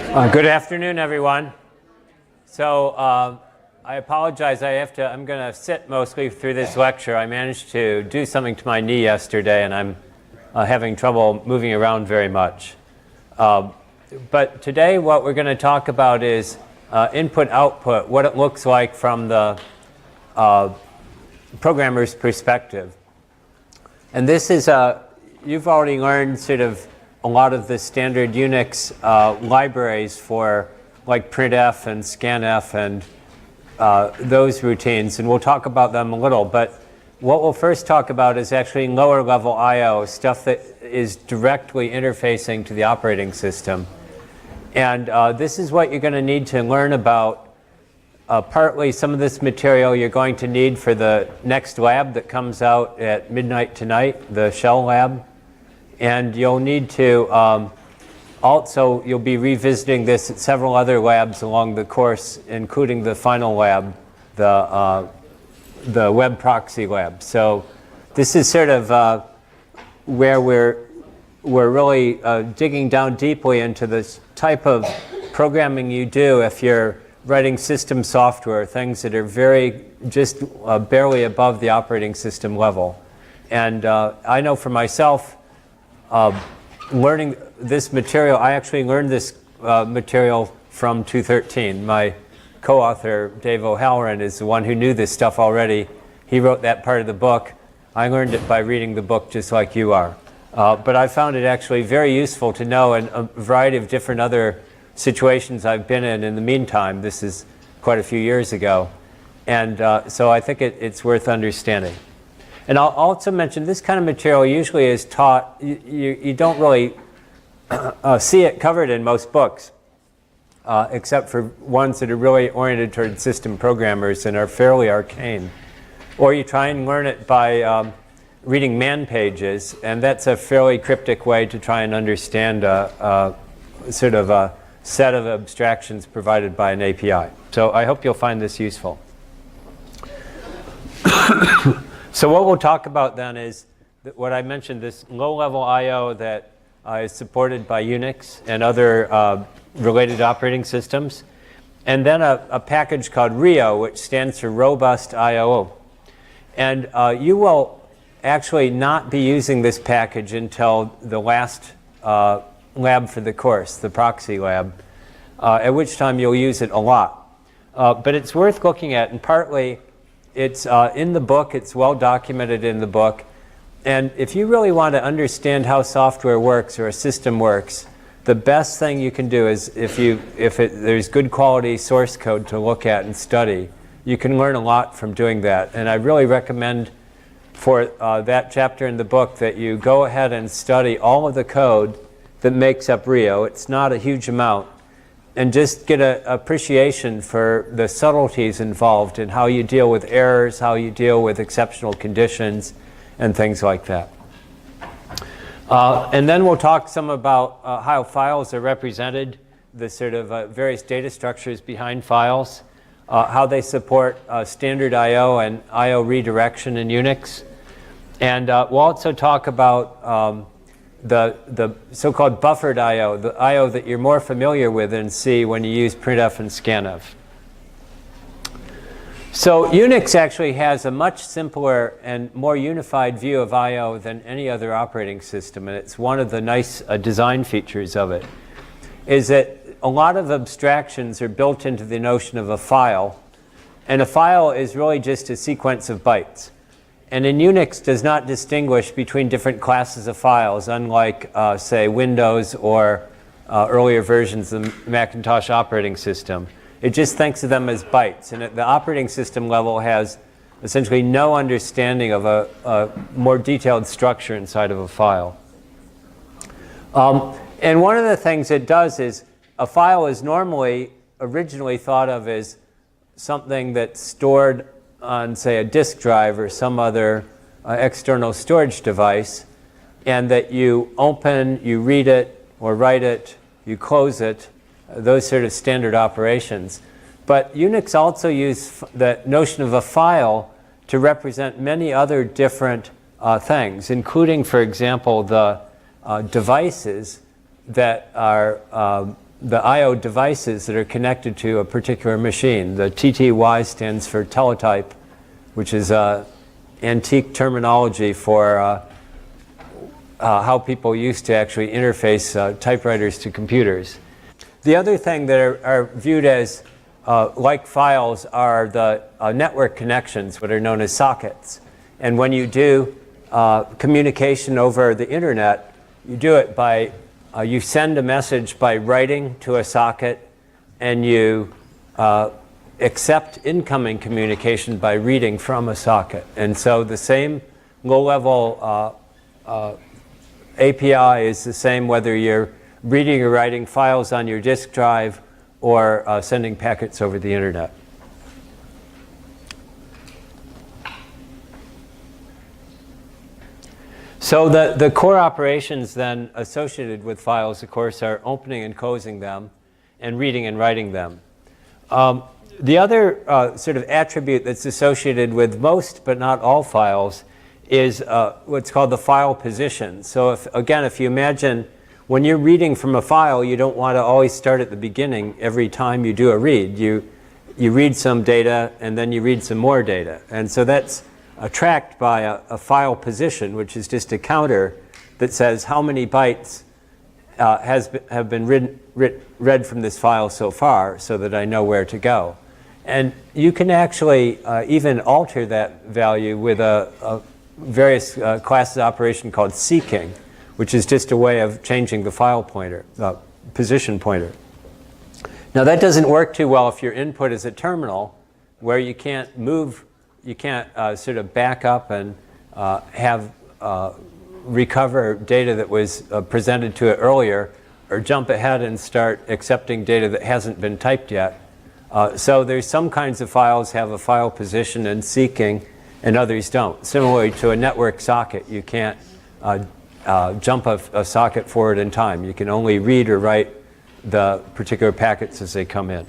Good afternoon, everyone. So I apologize. I'm going to sit mostly through this lecture. I managed to do something to my knee yesterday, and I'm having trouble moving around very much. But today, what we're going to talk about is input-output, what it looks like from the programmer's perspective. And this is you've already learned sort of a lot of the standard Unix libraries for like printf and scanf and those routines, and we'll talk about them a little. But what we'll first talk about is actually lower level I/O, stuff that is directly interfacing to the operating system. And this is what you're going to need to learn about. Partly some of this material you're going to need for the next lab that comes out at midnight tonight, the Shell lab. And you'll need to also, you'll be revisiting this at several other labs along the course, including the final lab, the web proxy lab. So this is sort of where we're really digging down deeply into this type of programming you do if you're writing system software, things that are very just barely above the operating system level. And I know for myself, learning this material, I actually learned this material from 213. My co-author, Dave O'Halloran, is the one who knew this stuff already. He wrote that part of the book. I learned it by reading the book just like you are. But I found it actually very useful to know in a variety of different other situations I've been in the meantime. This is quite a few years ago. And so I think it's worth understanding. And I'll also mention this kind of material usually is taught, you don't really see it covered in most books, except for ones that are really oriented toward system programmers and are fairly arcane. Or you try and learn it by reading man pages, and that's a fairly cryptic way to try and understand sort of a set of abstractions provided by an API. So I hope you'll find this useful. So what we'll talk about then is what I mentioned, this low-level I/O that is supported by Unix and other related operating systems. And then a package called RIO, which stands for Robust I/O. And you will actually not be using this package until the last lab for the course, the proxy lab, at which time you'll use it a lot. But it's worth looking at, and partly it's in the book, it's well documented in the book. And if you really want to understand how software works or a system works, the best thing you can do is there's good quality source code to look at and study, you can learn a lot from doing that. And I really recommend for that chapter in the book that you go ahead and study all of the code that makes up RIO. It's not a huge amount. And just get an appreciation for the subtleties involved in how you deal with errors, how you deal with exceptional conditions, and things like that. And then we'll talk some about how files are represented, the sort of various data structures behind files, how they support standard I/O and I/O redirection in Unix. And we'll also talk about the so-called buffered I/O, the I/O that you're more familiar with in C when you use printf and scanf. So Unix actually has a much simpler and more unified view of I/O than any other operating system, and it's one of the nice design features of it, is that a lot of abstractions are built into the notion of a file, and a file is really just a sequence of bytes. And in Unix does not distinguish between different classes of files, unlike, say, Windows or earlier versions of the Macintosh operating system. It just thinks of them as bytes. And at the operating system level has essentially no understanding of a more detailed structure inside of a file. And one of the things it does is a file is normally originally thought of as something that's stored on, say, a disk drive or some other external storage device, and that you open, you read it, or write it, you close it, those sort of standard operations. But Unix also uses the notion of a file to represent many other different things, including, for example, the devices that are the I/O devices that are connected to a particular machine. The TTY stands for teletype, which is antique terminology for how people used to actually interface typewriters to computers. The other thing that are viewed as like files are the network connections, what are known as sockets. And when you do communication over the internet, you do it by, you send a message by writing to a socket, and you accept incoming communication by reading from a socket. And so the same low-level API is the same whether you're reading or writing files on your disk drive or sending packets over the internet. So the core operations then associated with files, of course, are opening and closing them and reading and writing them. The other sort of attribute that's associated with most but not all files is what's called the file position. So if you imagine when you're reading from a file, you don't want to always start at the beginning every time you do a read. You read some data and then you read some more data. And so that's tracked by a file position, which is just a counter that says how many bytes have been read from this file so far, so that I know where to go. And you can actually even alter that value with a various classes of operation called seeking, which is just a way of changing the file pointer, position pointer. Now that doesn't work too well if your input is a terminal, where you can't move. You can't sort of back up and recover data that was presented to it earlier, or jump ahead and start accepting data that hasn't been typed yet. So there's some kinds of files have a file position and seeking, and others don't. Similarly to a network socket, you can't jump a socket forward in time. You can only read or write the particular packets as they come in.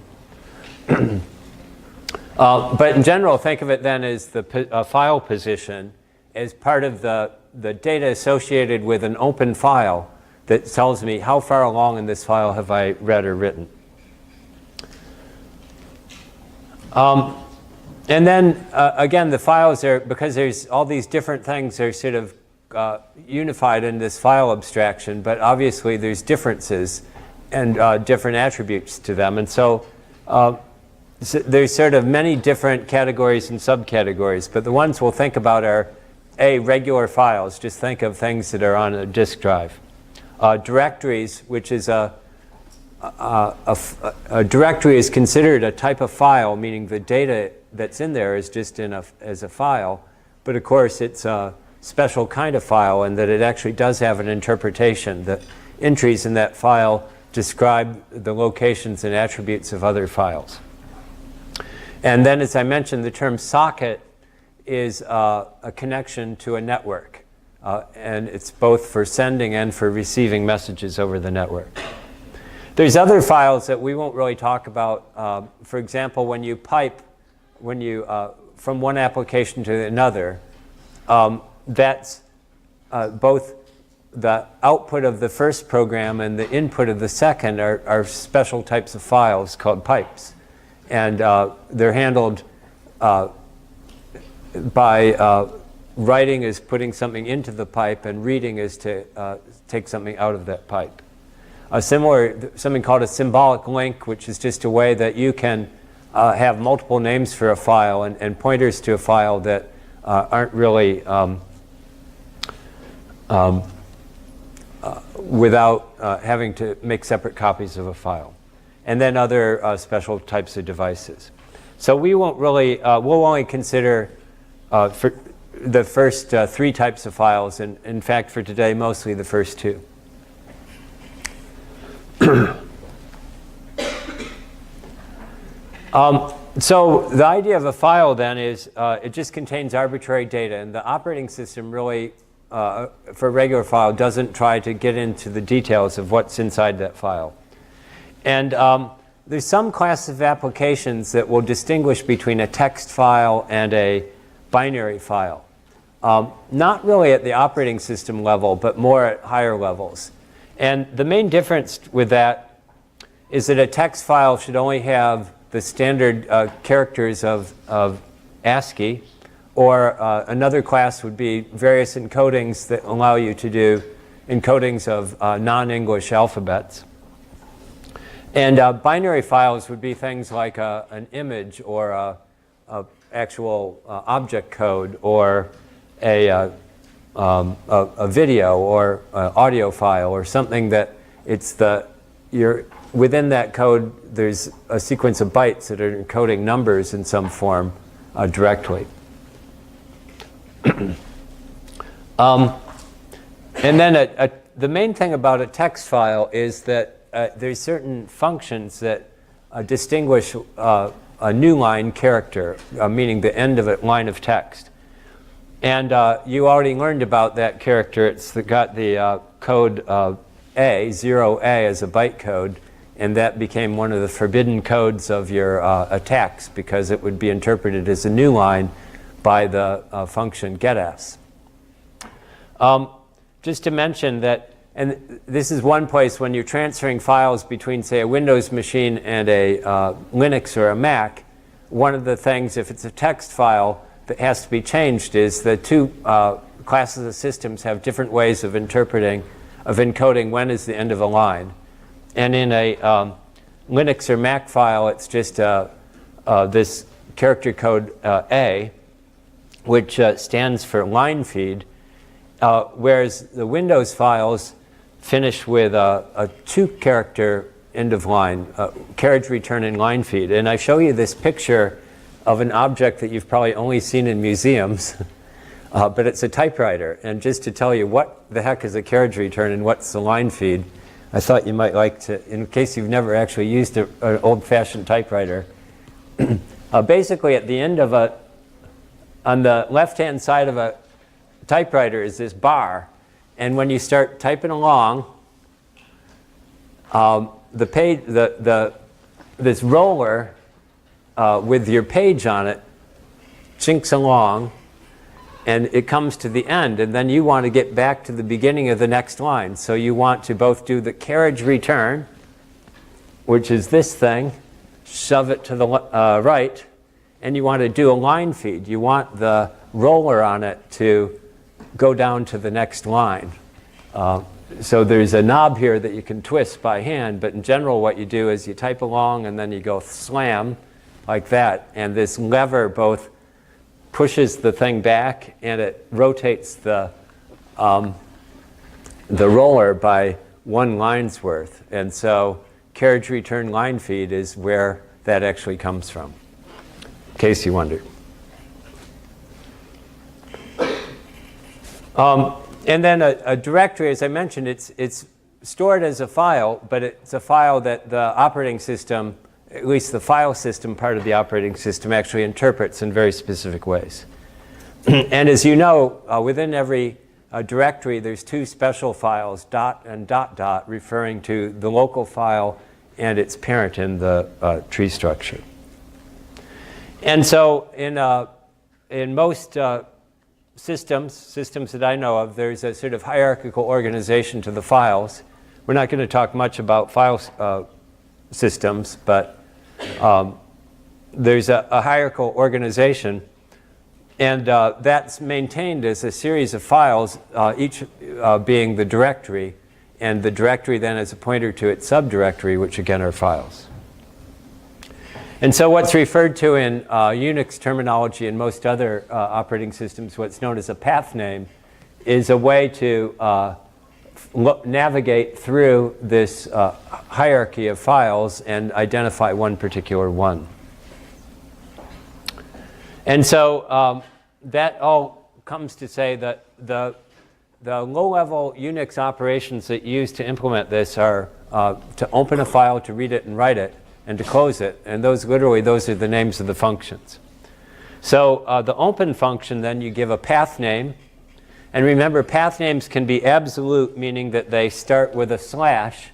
But in general, think of it then as the file position as part of the data associated with an open file that tells me how far along in this file have I read or written. And then, again, the files are, because there's all these different things, they're sort of unified in this file abstraction, but obviously there's differences and different attributes to them. And so there's sort of many different categories and subcategories, but the ones we'll think about are regular files. Just think of things that are on a disk drive. Directories, which is a directory is considered a type of file, meaning the data that's in there is just as a file, but of course it's a special kind of file in that it actually does have an interpretation. The entries in that file describe the locations and attributes of other files. And then, as I mentioned, the term socket is a connection to a network. And it's both for sending and for receiving messages over the network. There's other files that we won't really talk about. For example, when you pipe, from one application to another, that's both the output of the first program and the input of the second are special types of files called pipes. And they're handled by writing is putting something into the pipe, and reading is to take something out of that pipe. Something called a symbolic link, which is just a way that you can have multiple names for a file and pointers to a file that aren't really without having to make separate copies of a file. And then other special types of devices. So we won't really, we'll only consider for the first three types of files, and in fact for today mostly the first two. So the idea of a file then is it just contains arbitrary data, and the operating system really, for a regular file, doesn't try to get into the details of what's inside that file. And there's some class of applications that will distinguish between a text file and a binary file. Not really at the operating system level, but more at higher levels. And the main difference with that is that a text file should only have the standard characters of ASCII, or another class would be various encodings that allow you to do encodings of non-English alphabets. And binary files would be things like an image or a actual object code, or a video or audio file, or something that within that code there's a sequence of bytes that are encoding numbers in some form directly. And then the main thing about a text file is that there's certain functions that distinguish a new line character, meaning the end of a line of text. And you already learned about that character. It's got the code 0A as a byte code, and that became one of the forbidden codes of your attacks, because it would be interpreted as a new line by the function getS. Just to mention that, and this is one place when you're transferring files between, say, a Windows machine and a Linux or a Mac, one of the things, if it's a text file, that has to be changed is the two classes of systems have different ways of encoding when is the end of a line. And in a Linux or Mac file, it's just this character code A, which stands for line feed, whereas the Windows files finish with a 2-character end of line, carriage return and line feed. And I show you this picture of an object that you've probably only seen in museums, but it's a typewriter. And just to tell you what the heck is a carriage return and what's the line feed, I thought you might like to, in case you've never actually used an old-fashioned typewriter. Basically, at the end of on the left-hand side of a typewriter is this bar, and when you start typing along, this roller with your page on it chinks along, and it comes to the end, and then you want to get back to the beginning of the next line. So you want to both do the carriage return, which is this thing, shove it to the right, and you want to do a line feed. You want the roller on it to go down to the next line. So there's a knob here that you can twist by hand, but in general what you do is you type along and then you go slam like that, and this lever both pushes the thing back and it rotates the roller by 1 line's worth. And so carriage return line feed is where that actually comes from, in case you wondered. And then a directory, as I mentioned, it's stored as a file, but it's a file that the operating system, at least the file system part of the operating system, actually interprets in very specific ways. And as you know, within every directory, there's 2 special files, dot and dot dot, referring to the local file and its parent in the tree structure. And so in most systems that I know of, there's a sort of hierarchical organization to the files. We're not going to talk much about file systems, but there's a hierarchical organization, and that's maintained as a series of files, each being the directory, and the directory then is a pointer to its subdirectory, which again are files. And so what's referred to in Unix terminology and most other operating systems, what's known as a path name, is a way to navigate through this hierarchy of files and identify one particular one. And so that all comes to say that the low-level Unix operations that you use to implement this are to open a file, to read it and write it, and to close it. And those are the names of the functions. So the open function, then you give a path name. And remember, path names can be absolute, meaning that they start with a slash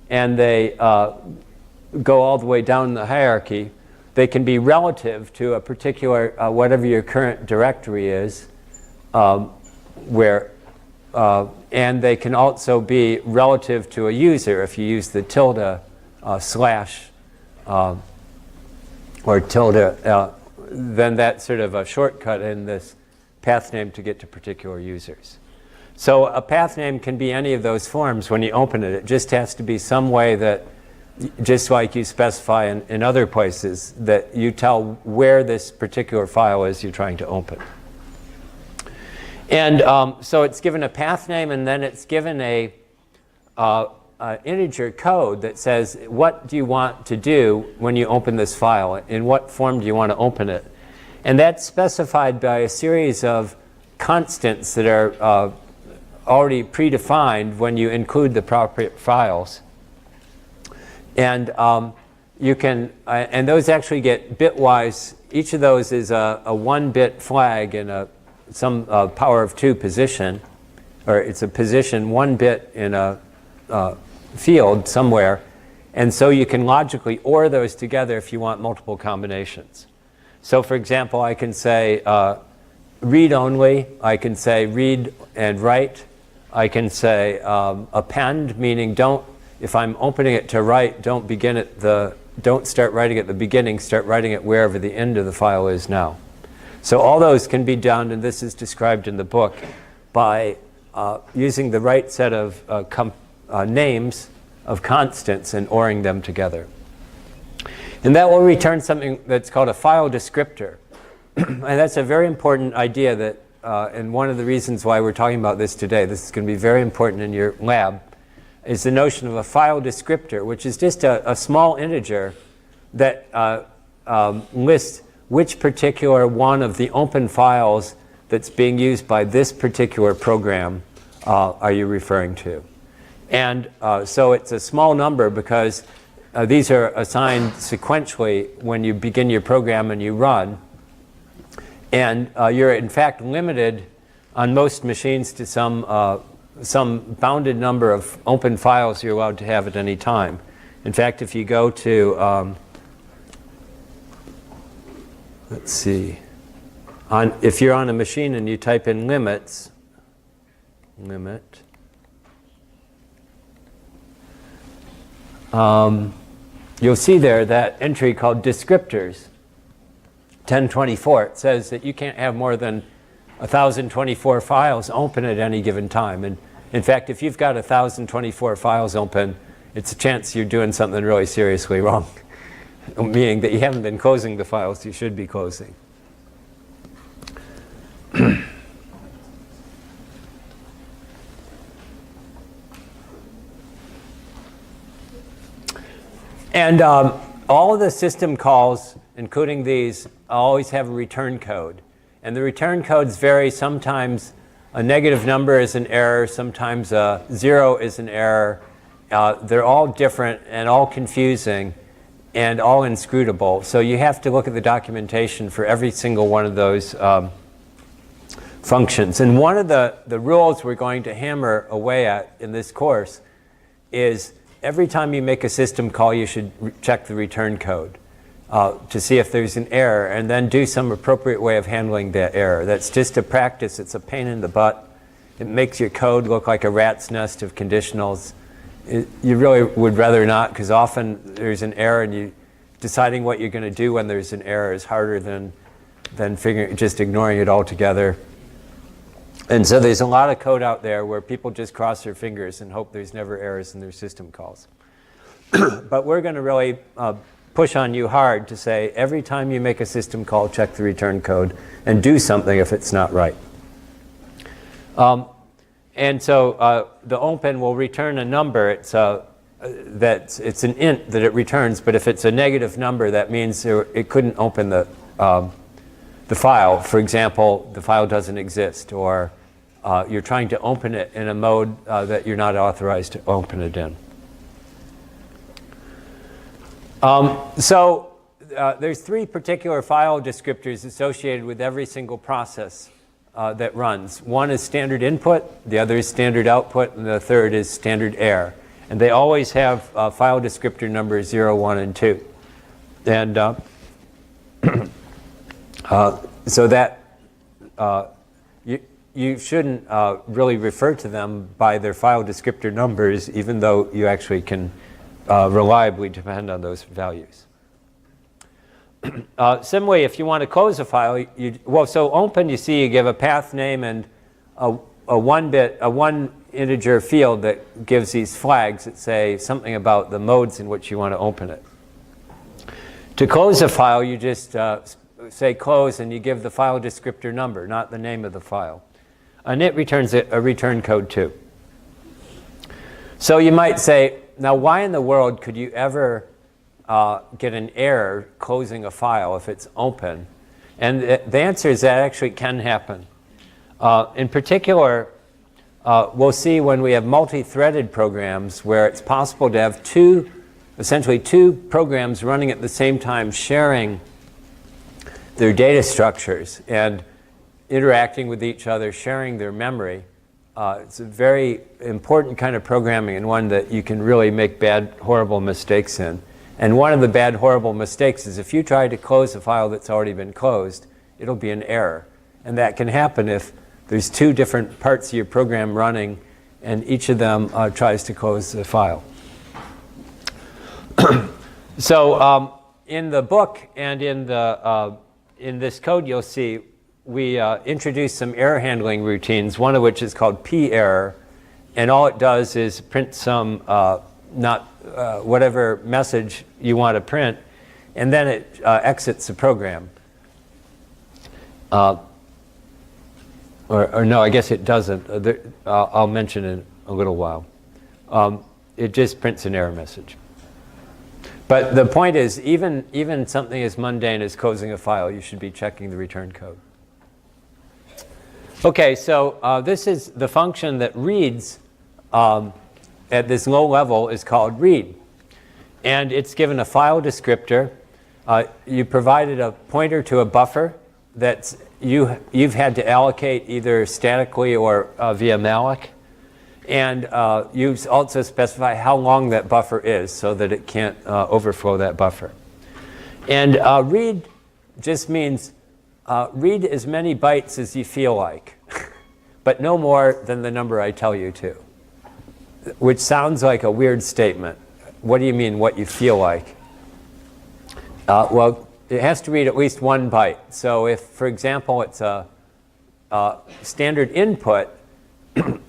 and they go all the way down the hierarchy. They can be relative to a particular, whatever your current directory is, and they can also be relative to a user if you use the tilde slash or tilde, then that's sort of a shortcut in this path name to get to particular users. So a path name can be any of those forms when you open it. It just has to be some way that, just like you specify in other places, that you tell where this particular file is you're trying to open. And so it's given a path name, and then it's given a integer code that says, what do you want to do when you open this file? In what form do you want to open it? And that's specified by a series of constants that are already predefined when you include the appropriate files. And you can, and those actually get bitwise. Each of those is a 1-bit flag in some power of 2 position, or it's a position 1 bit in a field somewhere. And so you can logically OR those together if you want multiple combinations. So for example, I can say read only. I can say read and write. I can say append, meaning don't, if I'm opening it to write, don't start writing at the beginning, start writing it wherever the end of the file is now. So all those can be done, and this is described in the book, by using the right set of names of constants and ORing them together. And that will return something that's called a file descriptor. And that's a very important idea that, and one of the reasons why we're talking about this today, this is going to be very important in your lab, is the notion of a file descriptor, which is just a small integer that lists which particular one of the open files that's being used by this particular program are you referring to. And so it's a small number because these are assigned sequentially when you begin your program and you run. And you're in fact limited on most machines to some bounded number of open files you're allowed to have at any time. In fact, if you go to, let's see, if you're on a machine and you type in limit, you'll see there that entry called descriptors, 1024. It says that you can't have more than 1,024 files open at any given time. And in fact, if you've got 1,024 files open, it's a chance you're doing something really seriously wrong, meaning that you haven't been closing the files you should be closing. And all of the system calls, including these, always have a return code. And the return codes vary. Sometimes a negative number is an error. Sometimes a 0 is an error. They're all different and all confusing and all inscrutable. So you have to look at the documentation for every single one of those functions. And one of the rules we're going to hammer away at in this course is every time you make a system call, you should check the return code to see if there's an error, and then do some appropriate way of handling that error. That's just a practice. It's a pain in the butt. It makes your code look like a rat's nest of conditionals. You really would rather not, because often there's an error, and deciding what you're going to do when there's an error is harder than just ignoring it altogether. And so there's a lot of code out there where people just cross their fingers and hope there's never errors in their system calls. But we're going to really push on you hard to say every time you make a system call, check the return code and do something if it's not right. And so the open will return a number. It's an int that it returns, but if it's a negative number, that means it couldn't open the file. For example, the file doesn't exist, or you're trying to open it in a mode that you're not authorized to open it in. So there's 3 particular file descriptors associated with every single process that runs. One is standard input, the other is standard output, and the third is standard error. And they always have file descriptor numbers 0, 1, and 2. And so that you shouldn't really refer to them by their file descriptor numbers, even though you actually can reliably depend on those values. Similarly, if you want to close a file, so open, you see you give a path name and a one integer field that gives these flags that say something about the modes in which you want to open it. To close a file, you just say close and you give the file descriptor number, not the name of the file. And it returns a return code too. So you might say, now why in the world could you ever get an error closing a file if it's open? And the answer is that actually can happen. In particular, we'll see when we have multi-threaded programs where it's possible to have essentially two programs running at the same time sharing their data structures and interacting with each other, sharing their memory. It's a very important kind of programming and one that you can really make bad, horrible mistakes in. And one of the bad, horrible mistakes is if you try to close a file that's already been closed, it'll be an error. And that can happen if there's two different parts of your program running and each of them tries to close the file. So in the book and in this code you'll see we introduced some error handling routines, one of which is called p-error, and all it does is print some whatever message you want to print, and then it exits the program. Or no, I guess it doesn't. I'll mention in a little while. It just prints an error message. But the point is, even something as mundane as closing a file, you should be checking the return code. Okay, so this is the function that reads at this low level is called read. And it's given a file descriptor. You provided a pointer to a buffer that you've had to allocate either statically or via malloc. And you also specify how long that buffer is so that it can't overflow that buffer. And read just means read as many bytes as you feel like, but no more than the number I tell you to, which sounds like a weird statement. What do you mean, what you feel like? Well, it has to read at least 1 byte. So if, for example, it's a standard input,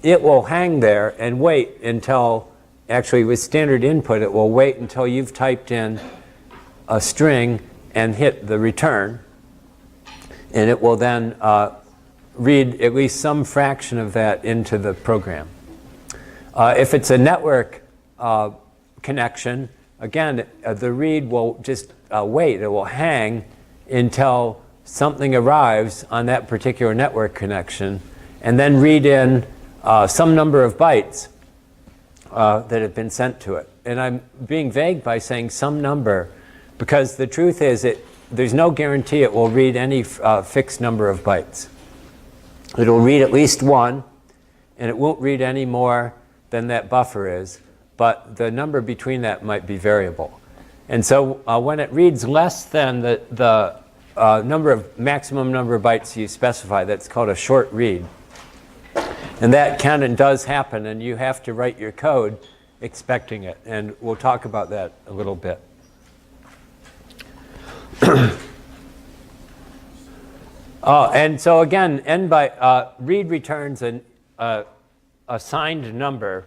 it will hang there and wait until, actually with standard input, it will wait until you've typed in a string and hit the return. And it will then read at least some fraction of that into the program. If it's a network connection, again, the read will just wait. It will hang until something arrives on that particular network connection, and then read in some number of bytes that have been sent to it. And I'm being vague by saying some number, because the truth is there's no guarantee it will read any fixed number of bytes. It will read at least 1, and it won't read any more than that buffer is, but the number between that might be variable. And so when it reads less than the maximum number of bytes you specify, that's called a short read. And that can and does happen, and you have to write your code expecting it. And we'll talk about that a little bit. And so again, read returns a signed number,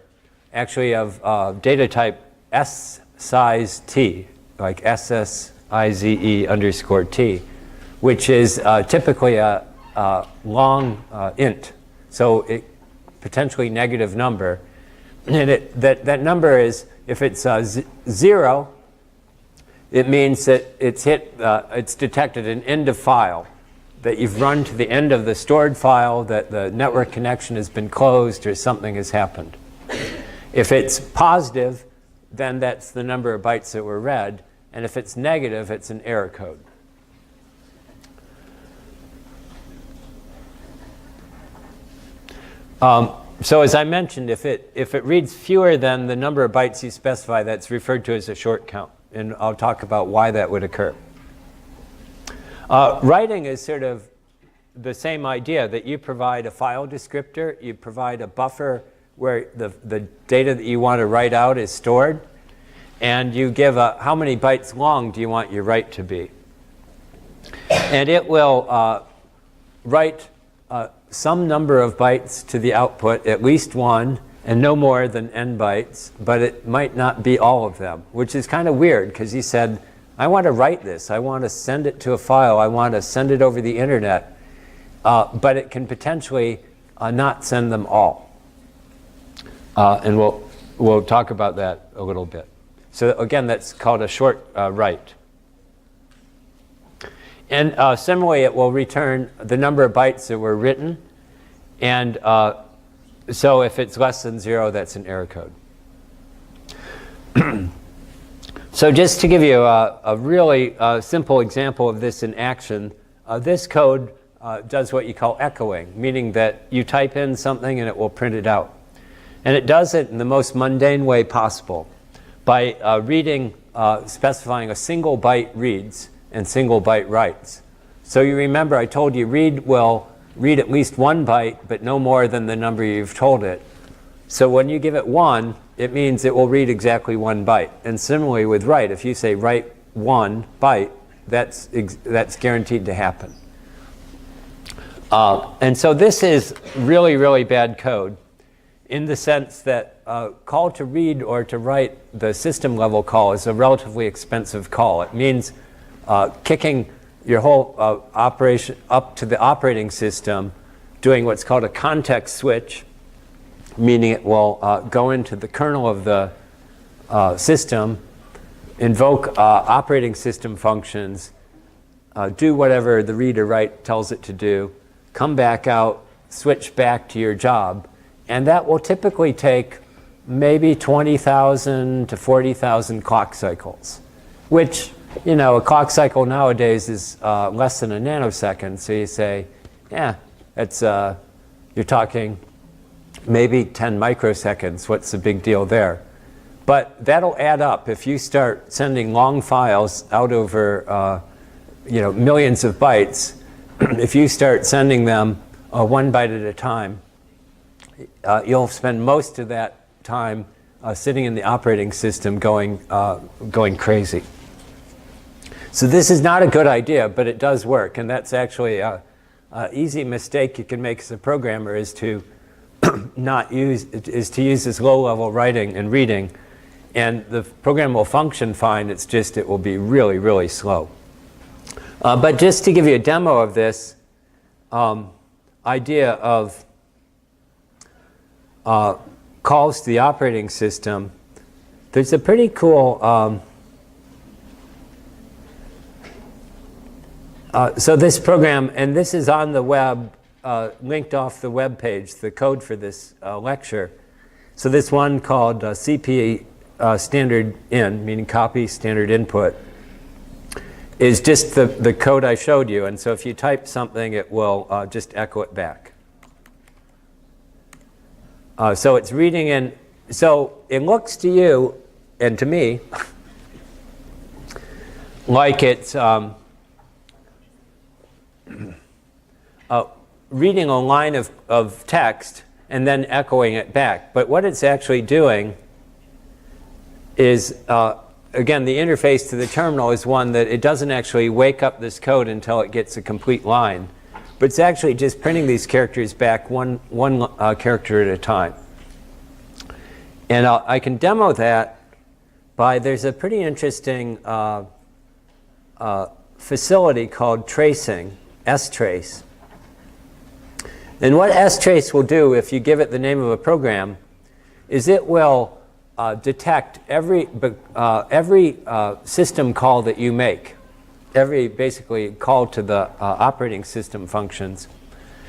actually of data type S size T, like SSIZE underscore T, which is typically a long int. So it potentially negative number. And that number is, if it's 0, it means that it's detected an end of file, that you've run to the end of the stored file, that the network connection has been closed or something has happened. If it's positive, then that's the number of bytes that were read. And if it's negative, it's an error code. So as I mentioned, if it reads fewer than the number of bytes you specify, that's referred to as a short count. And I'll talk about why that would occur. Writing is sort of the same idea, that you provide a file descriptor, you provide a buffer where the data that you want to write out is stored, and you give how many bytes long do you want your write to be. And it will write some number of bytes to the output, at least one, and no more than n bytes, but it might not be all of them, which is kind of weird because he said, I want to write this, I want to send it to a file, I want to send it over the internet, but it can potentially not send them all. And we'll talk about that a little bit. So again, that's called a short write. And similarly, it will return the number of bytes that were written. And so if it's less than 0, that's an error code. So just to give you a really simple example of this in action, this code does what you call echoing, meaning that you type in something and it will print it out. And it does it in the most mundane way possible by reading, specifying a single byte reads and single byte writes. So you remember I told you read will read at least 1 byte, but no more than the number you've told it. So when you give it 1, it means it will read exactly 1 byte. And similarly with write, if you say write 1 byte, that's guaranteed to happen. And so this is really, really bad code in the sense that call to read or to write the system level call is a relatively expensive call. It means kicking your whole operation up to the operating system, doing what's called a context switch, meaning it will go into the kernel of the system, invoke operating system functions, do whatever the read or write tells it to do, come back out, switch back to your job. And that will typically take maybe 20,000 to 40,000 clock cycles, which, you know, a clock cycle nowadays is less than a nanosecond. So you say, yeah, it's, you're talking maybe 10 microseconds. What's the big deal there? But that'll add up. If you start sending long files out over you know, millions of bytes, if you start sending them 1 byte at a time, you'll spend most of that time sitting in the operating system going crazy. So this is not a good idea, but it does work. And that's actually an easy mistake you can make as a programmer is to use this low-level writing and reading. And the program will function fine. It's just it will be really, really slow. But just to give you a demo of this idea of calls to the operating system, there's a pretty cool so this program, and this is on the web, linked off the web page, the code for this lecture. So this one called CP standard in, meaning copy standard input, is just the code I showed you. And so if you type something, it will just echo it back. So it's reading in. So it looks to you and to me like it's reading a line of text and then echoing it back. But what it's actually doing is, again, the interface to the terminal is one that it doesn't actually wake up this code until it gets a complete line. But it's actually just printing these characters back one character at a time. And I can demo that by, there's a pretty interesting facility called tracing, strace. And what strace will do if you give it the name of a program is it will detect every system call that you make, every basically call to the operating system functions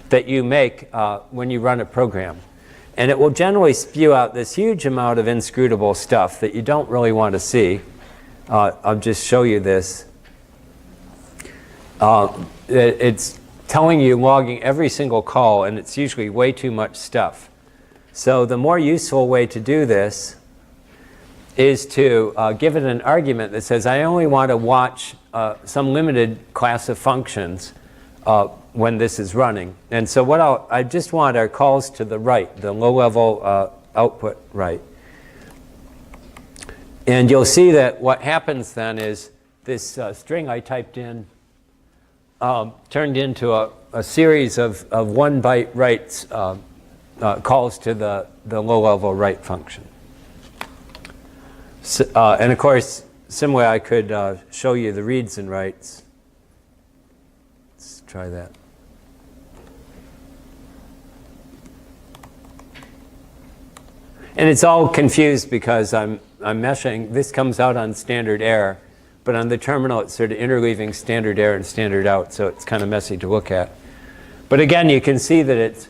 that you make when you run a program. And it will generally spew out this huge amount of inscrutable stuff that you don't really want to see. I'll just show you this. It's telling you, logging every single call, and it's usually way too much stuff. So the more useful way to do this is to give it an argument that says, I only want to watch some limited class of functions when this is running. And so what I just want are calls to the write, the low-level output write. And you'll see that what happens then is this string I typed in turned into a series of 1 byte writes calls to the low-level write function. So, and of course, similarly, I could show you the reads and writes. Let's try that. And it's all confused because I'm meshing. This comes out on standard error, but on the terminal it's sort of interleaving standard error and standard out, so it's kind of messy to look at. But again, you can see that it's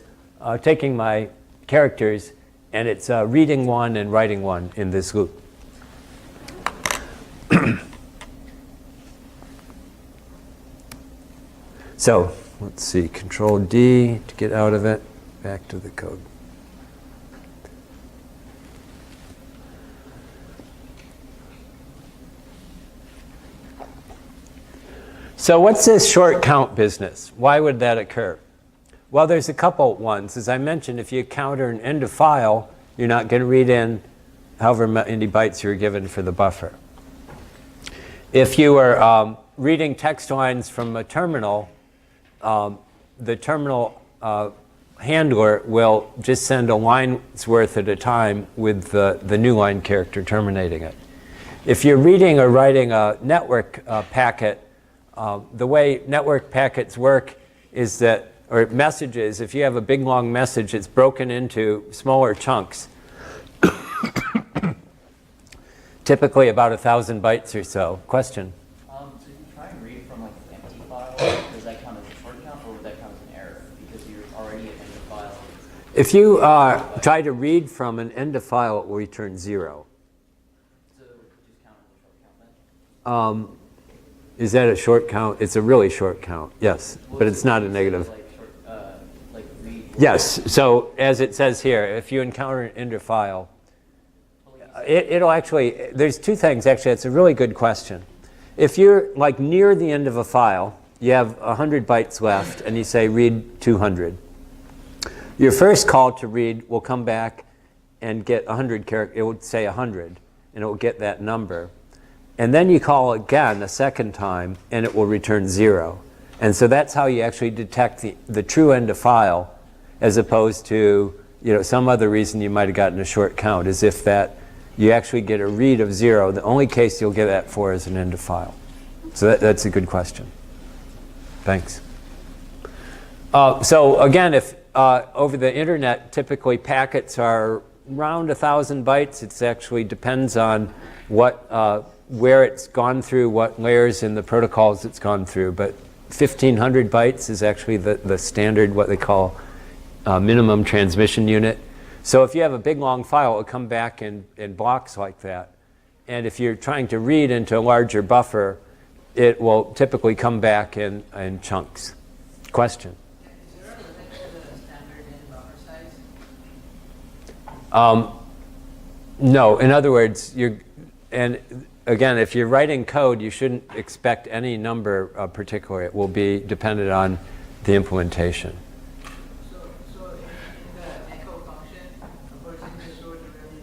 taking my characters and it's reading 1 and writing 1 in this loop. So let's see, Control D to get out of it, back to the code. So what's this short count business? Why would that occur? Well, there's a couple ones. As I mentioned, if you counter an end of file, you're not going to read in however many bytes you're given for the buffer. If you were reading text lines from a terminal, the terminal handler will just send a line's worth at a time with the new line character terminating it. If you're reading or writing a network packet, the way network packets work is that, or messages, if you have a big long message, it's broken into smaller chunks, typically about 1,000 bytes or so. Question? So you try and read from like an empty file, does that count as a short count or would that count as an error? Because you're already at end of file. If you try to read from an end of file, it will return 0. So just count as a short count then? Is that a short count? It's a really short count, yes, Well, but it's not a negative. Like read. Yes, so as it says here, if you encounter an end of file, it'll actually, there's two things actually, it's a really good question. If you're like near the end of a file, you have 100 bytes left and you say read 200. Your first call to read will come back and get 100 characters, it would say 100 and it will get that number. And then you call again a second time and it will return 0. And so that's how you actually detect the true end of file, as opposed to some other reason you might have gotten a short count, is if that you actually get a read of 0. The only case you'll get that for is an end of file. So that's a good question. Thanks. So again, if over the internet, typically packets are around 1,000 bytes. It actually depends on where it's gone through, what layers in the protocols it's gone through. But 1,500 bytes is actually the standard, what they call minimum transmission unit. So if you have a big long file, it'll come back in blocks like that. And if you're trying to read into a larger buffer, it will typically come back in chunks. Question? Is there a limit to the standard in buffer size? No. In other words, and again, if you're writing code, you shouldn't expect any number particular. It will be dependent on the implementation. So in the echo function, a person just wrote a really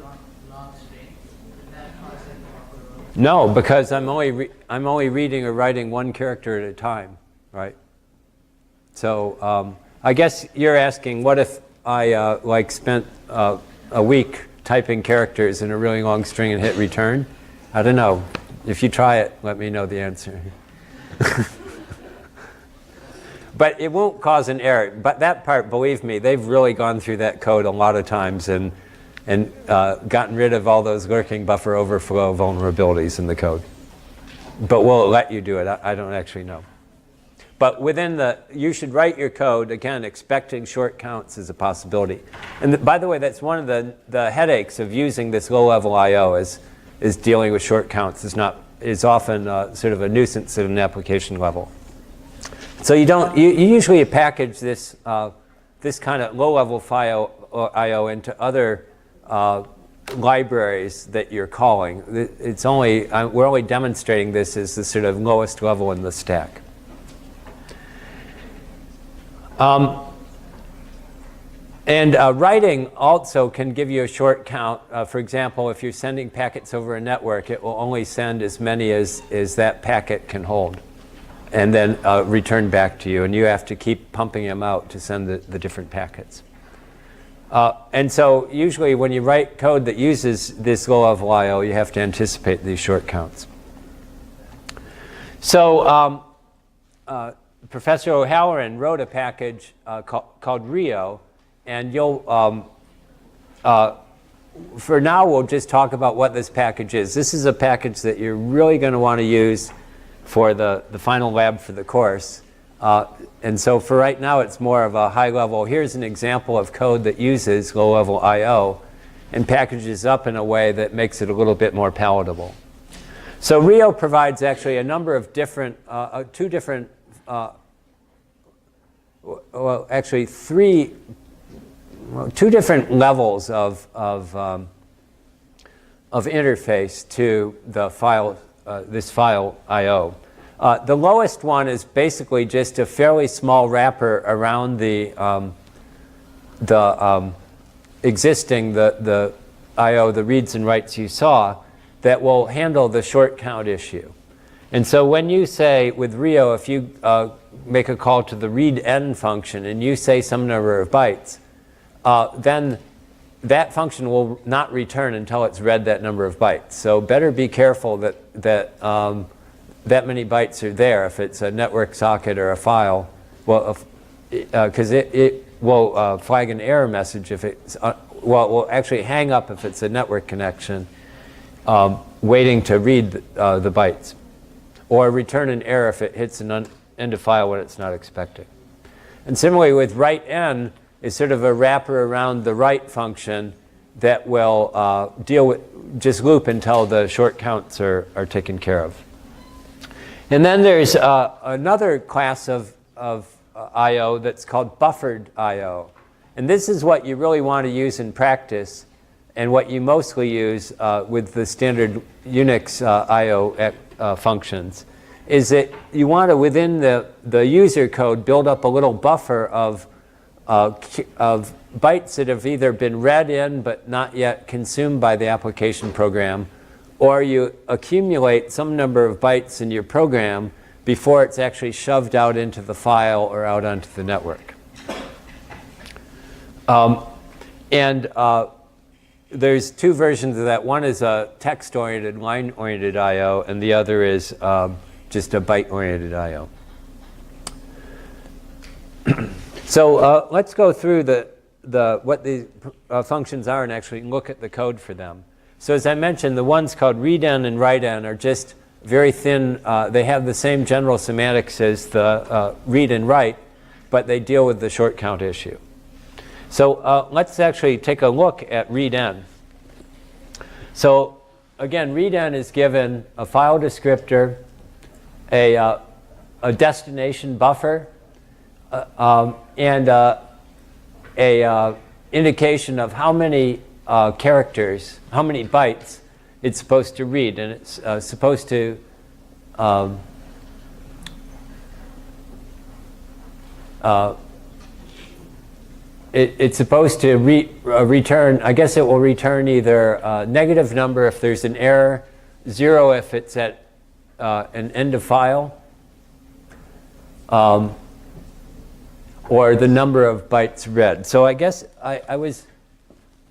long string. Would that cause any buffer overflow? No, because I'm only reading or writing one character at a time, right? So I guess you're asking, what if I spent a week typing characters in a really long string and hit return? I don't know. If you try it, let me know the answer. But it won't cause an error. But that part, believe me, they've really gone through that code a lot of times and gotten rid of all those lurking buffer overflow vulnerabilities in the code. But will it let you do it? I don't actually know. But you should write your code, again, expecting short counts is a possibility. And by the way, that's one of the headaches of using this low-level I/O is dealing with short counts. Is often sort of a nuisance at an application level. So you usually package this kind of low-level file I/O into other libraries that you're calling. We're only demonstrating this as the sort of lowest level in the stack. And writing also can give you a short count. For example, if you're sending packets over a network, it will only send as many as that packet can hold, and then return back to you. And you have to keep pumping them out to send the different packets. And so usually when you write code that uses this low-level I/O, you have to anticipate these short counts. So Professor O'Halloran wrote a package called Rio. And you'll, for now, we'll just talk about what this package is. This is a package that you're really going to want to use for the final lab for the course. And so for right now, it's more of a high level. Here's an example of code that uses low-level I/O and packages up in a way that makes it a little bit more palatable. So Rio provides actually a number of different, two different, well, actually two different levels of interface to the file, this file I/O. The lowest one is basically just a fairly small wrapper around the existing the I/O, the reads and writes you saw, that will handle the short count issue. And so when you say with Rio, if you make a call to the readN function and you say some number of bytes, then that function will not return until it's read that number of bytes. So better be careful that that many bytes are there if it's a network socket or a file. Well, because it will flag an error message if it's, well, it will actually hang up if it's a network connection waiting to read the bytes, or return an error if it hits an end of file when it's not expecting. And similarly with writeN, is sort of a wrapper around the write function that will deal with, just loop until the short counts are taken care of. And then there's another class of I/O that's called buffered I/O. And this is what you really want to use in practice, and what you mostly use with the standard Unix I/O functions, is that you want to, within the user code, build up a little buffer of bytes that have either been read in but not yet consumed by the application program, or you accumulate some number of bytes in your program before it's actually shoved out into the file or out onto the network. There's two versions of that. One is a text-oriented, line-oriented I/O, and the other is just a byte-oriented I/O. So let's go through what the functions are and actually look at the code for them. So as I mentioned, the ones called readN and writeN are just very thin. They have the same general semantics as the read and write, but they deal with the short count issue. So let's actually take a look at readN. So again, readN is given a file descriptor, a destination buffer, and a indication of how many characters, how many bytes it's supposed to read, and it's supposed to it's supposed to return, I guess it will return either a negative number if there's an error, 0 if it's at an end of file, or the number of bytes read. So I guess I was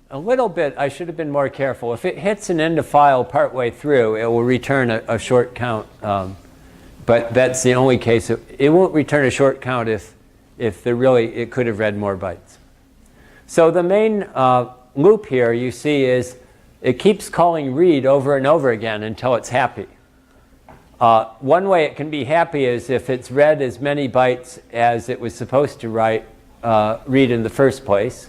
a little bit, I should have been more careful. If it hits an end of file partway through, it will return a short count. But that's the only case. It won't return a short count if it could have read more bytes. So the main loop here you see is it keeps calling read over and over again until it's happy. One way it can be happy is if it's read as many bytes as it was supposed to read in the first place.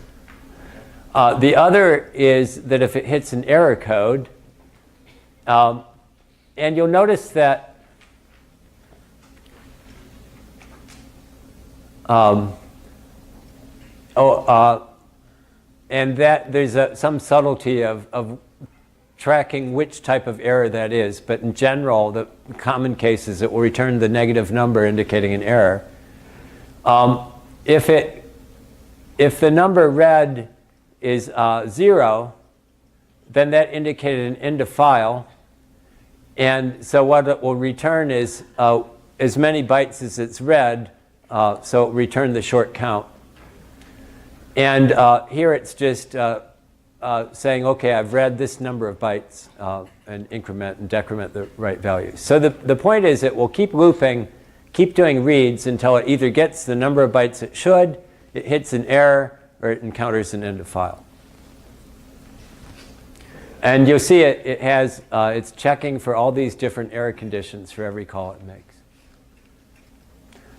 The other is that if it hits an error code, and you'll notice that and that there's some subtlety of tracking which type of error that is, but in general, the common case is it will return the negative number indicating an error. If if the number read is 0, then that indicated an end of file. And so what it will return is as many bytes as it's read, so it will return the short count. And here it's just saying, okay, I've read this number of bytes, and increment and decrement the right values. So the point is it will keep looping, keep doing reads until it either gets the number of bytes it should, it hits an error, or it encounters an end of file. And you'll see it has, it's checking for all these different error conditions for every call it makes.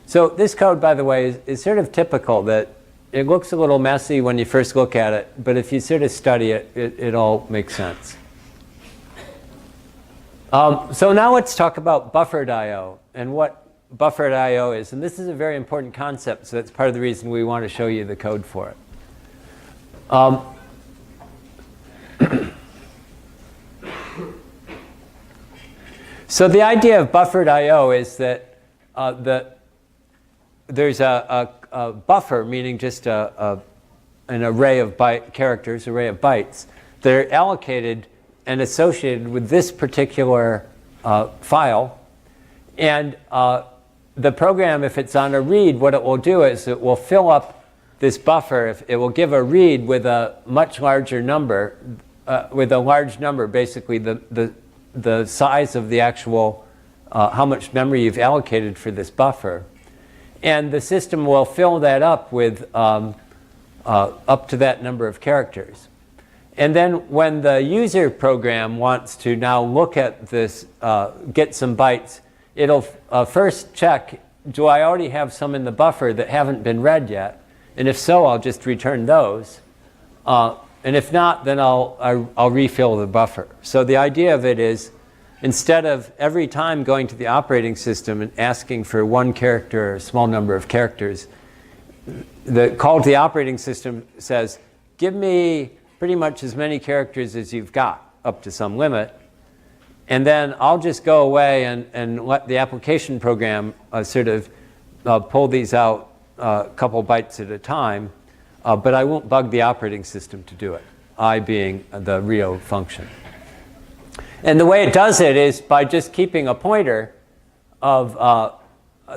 So this code, by the way, is sort of typical that it looks a little messy when you first look at it, but if you sort of study it, it all makes sense. So now let's talk about buffered I/O and what buffered I/O is. And this is a very important concept, so that's part of the reason we want to show you the code for it. So the idea of buffered I/O is that there's a buffer, meaning just an array of characters, array of bytes, that are allocated and associated with this particular file. And the program, if it's on a read, what it will do is it will fill up this buffer. It will give a read with a much larger number, with a large number, basically the size of the actual, how much memory you've allocated for this buffer. And the system will fill that up with up to that number of characters. And then when the user program wants to now look at this, get some bytes, it'll first check, do I already have some in the buffer that haven't been read yet? And if so, I'll just return those. And if not, then I'll refill the buffer. So the idea of it is, instead of every time going to the operating system and asking for one character or a small number of characters, the call to the operating system says, give me pretty much as many characters as you've got, up to some limit. And then I'll just go away and let the application program sort of pull these out a couple bytes at a time. But I won't bug the operating system to do it, I being the Rio function. And the way it does it is by just keeping a pointer of,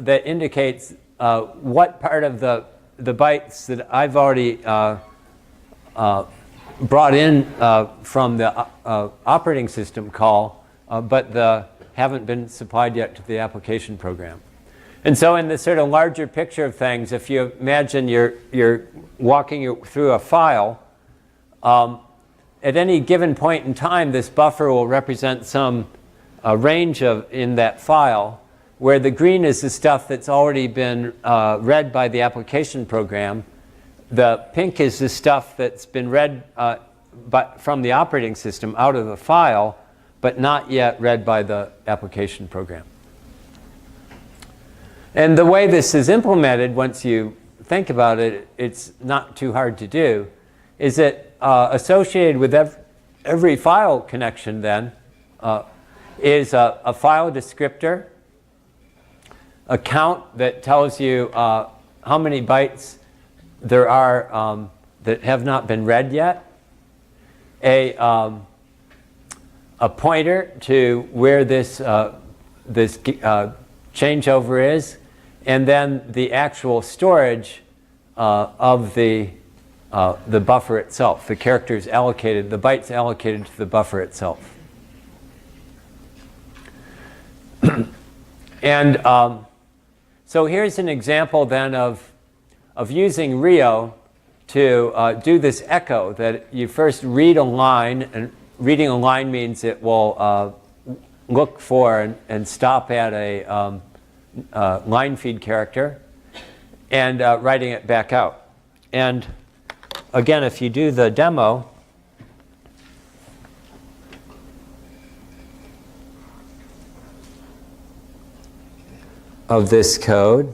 that indicates what part of the bytes that I've already brought in from the operating system call, but haven't been supplied yet to the application program. And so in the sort of larger picture of things, if you imagine you're walking through a file, at any given point in time, this buffer will represent some range in that file, where the green is the stuff that's already been read by the application program. The pink is the stuff that's been read from the operating system out of the file, but not yet read by the application program. And the way this is implemented, once you think about it, it's not too hard to do, is that associated with every file connection then is a file descriptor, a count that tells you how many bytes there are that have not been read yet, a pointer to where this changeover is, and then the actual storage of the buffer itself, the characters allocated, the bytes allocated to the buffer itself. And so here's an example then of using Rio to do this echo, that you first read a line, and reading a line means it will look for and stop at a line feed character, and writing it back out. And again, if you do the demo, of this code,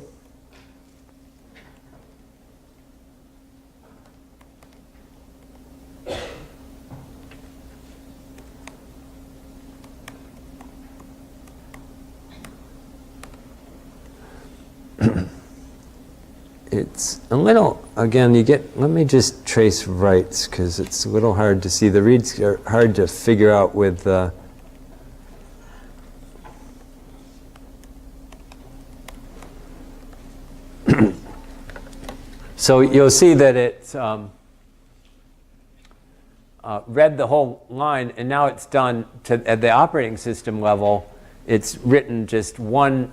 it's a little, again, let me just trace writes because it's a little hard to see. The reads are hard to figure out with so you'll see that it's read the whole line, and now it's done at the operating system level. It's written just one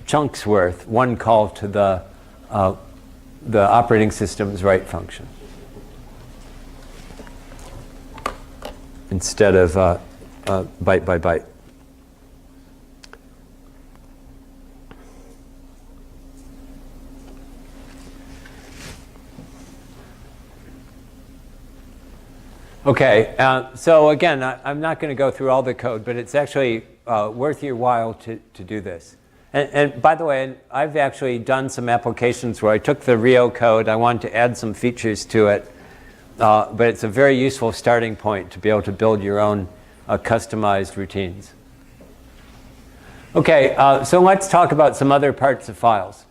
chunk's worth, one call to the operating system's write function, instead of byte by byte. Okay, so again, I'm not going to go through all the code, but it's actually worth your while to do this. And by the way, I've actually done some applications where I took the Rio code, I wanted to add some features to it, but it's a very useful starting point to be able to build your own customized routines. Okay, so let's talk about some other parts of files.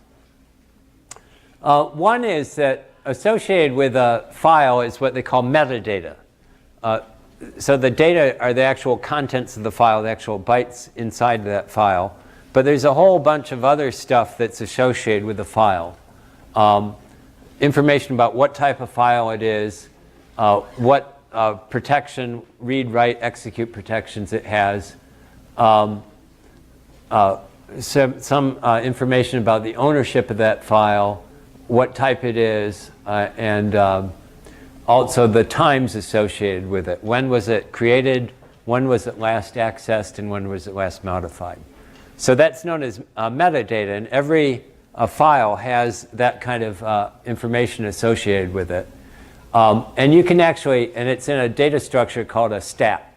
One is that associated with a file is what they call metadata. So the data are the actual contents of the file, the actual bytes inside that file. But there's a whole bunch of other stuff that's associated with the file. Information about what type of file it is, what protection, read, write, execute protections it has, some information about the ownership of that file, what type it is, and also the times associated with it. When was it created? When was it last accessed? And when was it last modified? So that's known as metadata, and every file has that kind of information associated with it. And you can actually, and it's in a data structure called a stat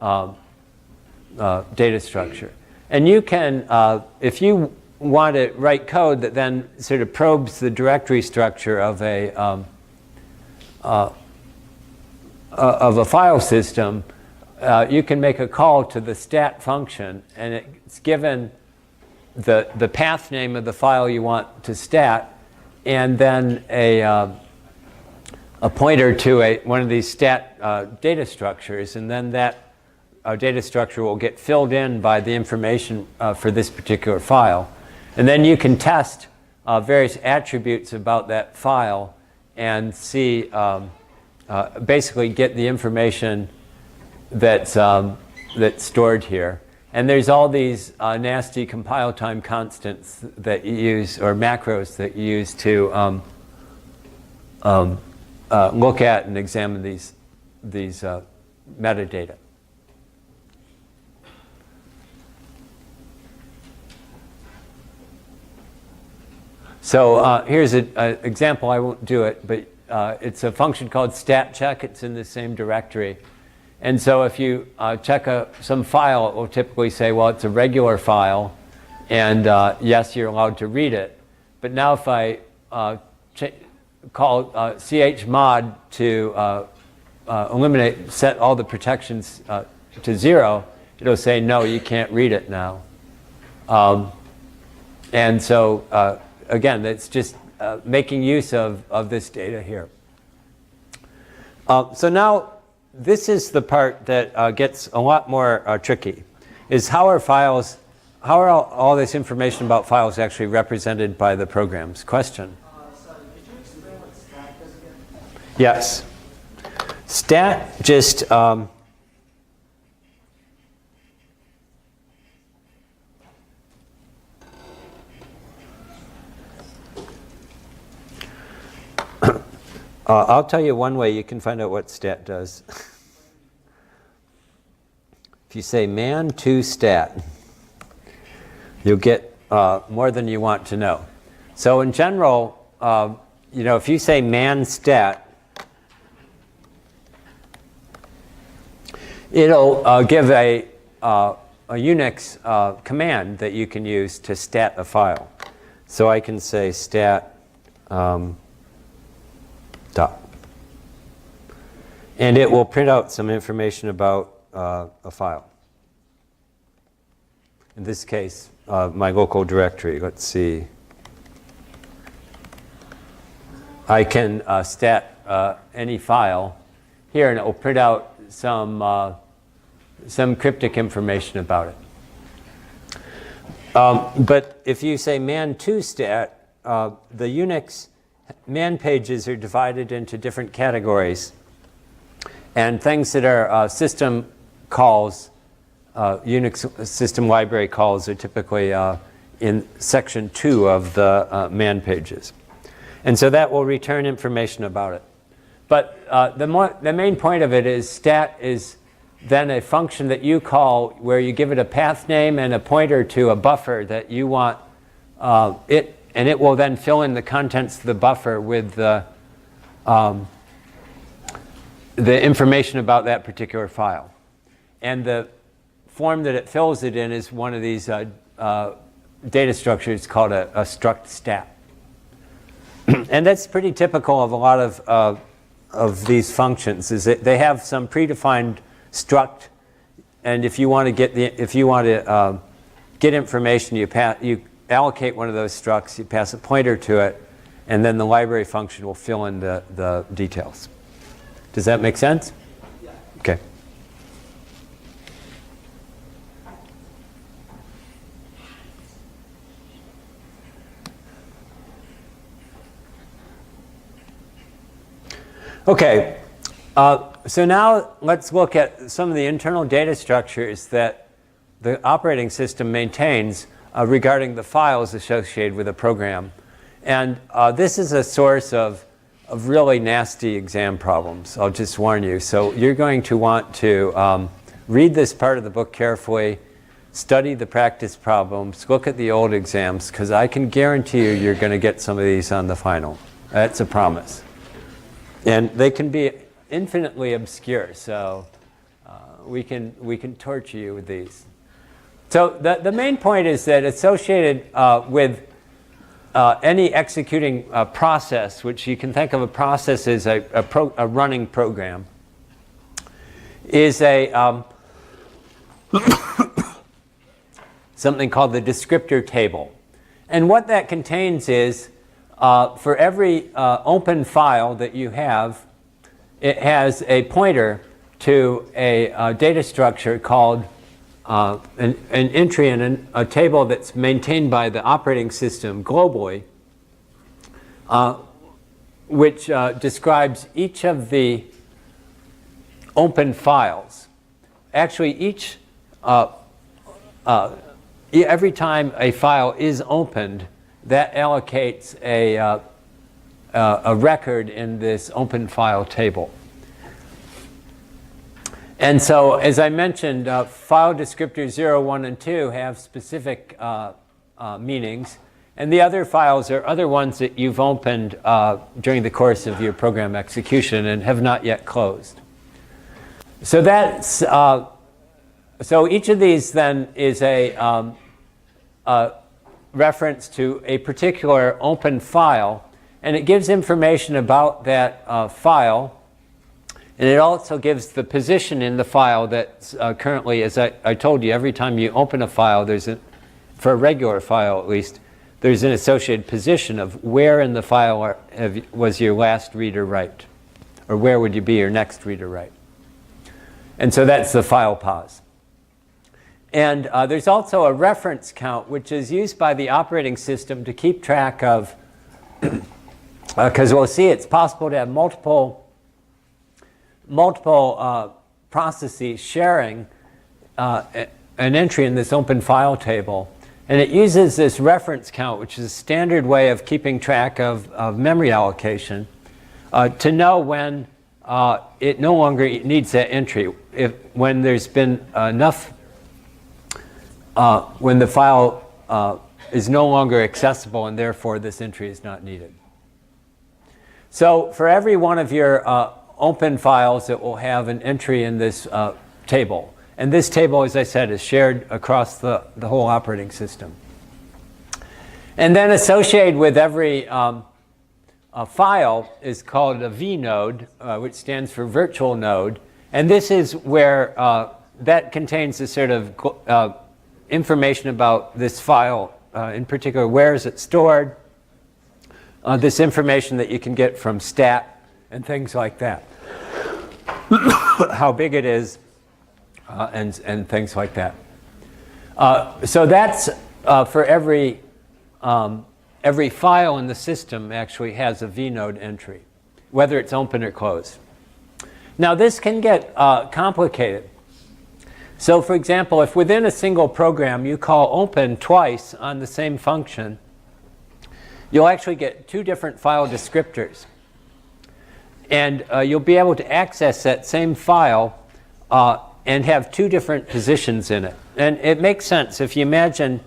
data structure. And you can, if you want to write code that then sort of probes the directory structure of a file system, you can make a call to the stat function, and it's given the path name of the file you want to stat, and then a pointer to one of these stat data structures, and then that data structure will get filled in by the information for this particular file. And then you can test various attributes about that file and see, basically get the information that's stored here. And there's all these nasty compile time constants that you use, or macros that you use to look at and examine these metadata. So here's an example. I won't do it, but it's a function called stat check. It's in the same directory. And so if you check some file, it will typically say, well, it's a regular file, and yes, you're allowed to read it. But now if I call chmod to set all the protections to 0, it'll say, no, you can't read it now. And so again, it's just making use of this data here. So now, this is the part that gets a lot more tricky, is how are all this information about files actually represented by the programs? Question? Sorry, could you explain what stat does again? Yes. Stat just... I'll tell you one way you can find out what stat does. If you say man to stat, you'll get more than you want to know. So in general, if you say man stat, it'll give a Unix command that you can use to stat a file. So I can say stat dot. And it will print out some information about a file. In this case, my local directory. Let's see. I can stat any file here, and it will print out some cryptic information about it. But if you say man2stat, the Unix man pages are divided into different categories. And things that are system calls, Unix system library calls, are typically in section 2 of the man pages. And so that will return information about it. But the main point of it is stat is then a function that you call where you give it a path name and a pointer to a buffer that you want it, and it will then fill in the contents of the buffer with the information about that particular file. And the form that it fills it in is one of these data structures called a struct stat. And that's pretty typical of a lot of these functions, is that they have some predefined struct, and if you want to get get information, you allocate one of those structs, you pass a pointer to it, and then the library function will fill in the details. Does that make sense? Yeah. Okay. Okay. So now let's look at some of the internal data structures that the operating system maintains regarding the files associated with a program. And this is a source of really nasty exam problems, I'll just warn you. So you're going to want to read this part of the book carefully, study the practice problems, look at the old exams, because I can guarantee you're going to get some of these on the final. That's a promise. And they can be infinitely obscure, so we can torture you with these. So the main point is that associated with any executing process, which you can think of a process as a running program, is a something called the descriptor table. And what that contains is for every open file that you have, it has a pointer to a data structure called an entry in a table that's maintained by the operating system globally, which describes each of the open files. Actually, every time a file is opened, that allocates a record in this open file table. And so, as I mentioned, file descriptors 0, 1, and 2 have specific meanings. And the other files are other ones that you've opened during the course of your program execution and have not yet closed. So that's so each of these then is a reference to a particular open file, and it gives information about that file, and it also gives the position in the file that's currently, as I told you, every time you open a file, for a regular file at least, there's an associated position of where in the file was your last read or write, or where would you be your next read or write. And so that's the file pos. And there's also a reference count, which is used by the operating system to keep track of, because we'll see it's possible to have multiple processes sharing an entry in this open file table. And it uses this reference count, which is a standard way of keeping track of memory allocation, to know when it no longer needs that entry. When there's been enough, when the file is no longer accessible and therefore this entry is not needed. So for every one of your open files, it will have an entry in this table. And this table, as I said, is shared across the whole operating system. And then associated with every file is called a vnode, which stands for virtual node. And this is where that contains the sort of information about this file, in particular, where is it stored, this information that you can get from stat and things like that. How big it is and things like that. So that's for every file in the system actually has a vnode entry, whether it's open or closed. Now this can get complicated. So for example, if within a single program you call open twice on the same function, you'll actually get two different file descriptors. And you'll be able to access that same file and have two different positions in it. And it makes sense if you imagine